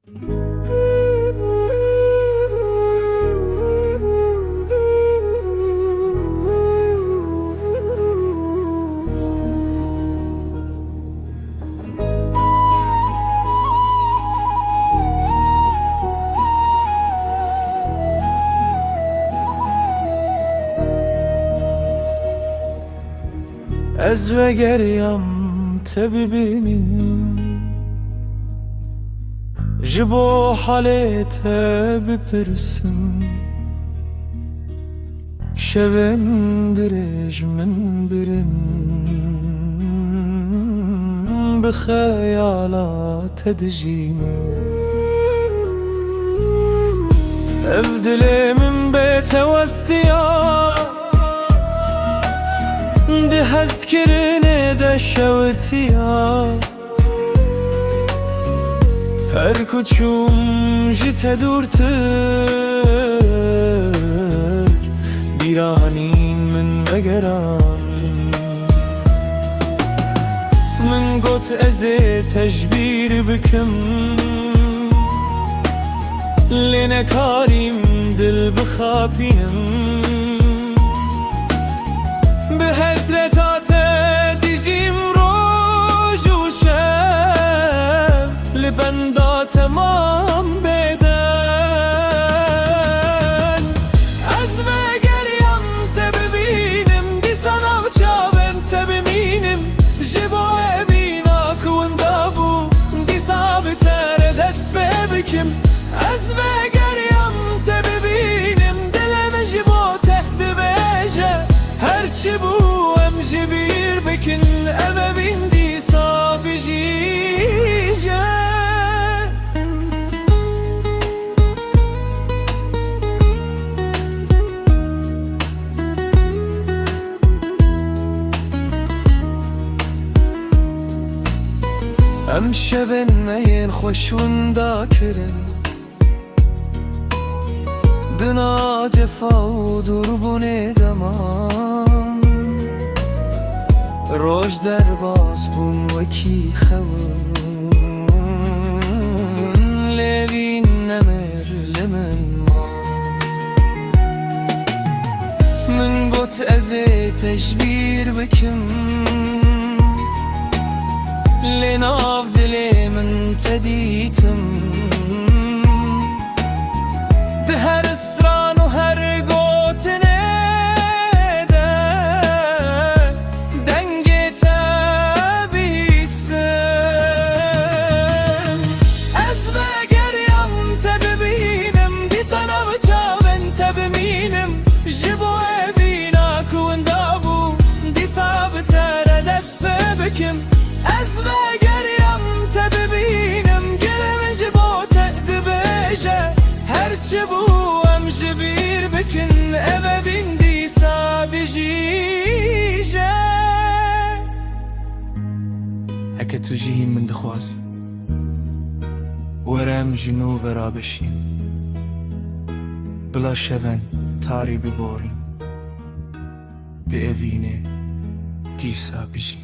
Ez vegeriyam te bibînim ji bo halê te bipirsim. Şevên dirêj min birin bi xeyala te dijîm. Ev dilê min bê te westiya di hezkirinê de şewitiya. Her kuçum ji te dûrtir bîranîn min vegeran. Min got ez ê tejbîr bikim lê nekarîm dil bixapînim. Bi hesreta te dijîm roj û şev li benda temam bêden. Ez vegeriyam te bibînim dîsa nav çavên te bimînim. Ji bo evîna ku winda bû dîsa bi te re dest pê bikim. Ez vegeriyam te bibînim dilê min ji bo te dibêje. Herçi bû em ji bîr bikin ev evîn dîsa bijîje. Em şevên me yên xweş winda kirin di na cefa û dûrbûnê deman. Roj derbas bûn wekî xewin lê vîn nemir li min man. Min got ez ê tejbîr bikim lê nav dilê min te dîtim. Di her stran û her gotinê de dengê te bîstim. Ez vegeriyam te bibînim dîsa nav çavên te bimînim. Ji bo evîna ku winda bû dîsa bi te re dest pê bikim. Ez vegeriyam te bibînim gilê min ji bo te dibêje. Herçi bû em ji bîr bikin ev evîn dîsa bijîje. Heke tu jî hîn min dixwazî were em ji nû ve rabeşîn. Bila şevên tarî biborîn bi evînê dîsa bijîn.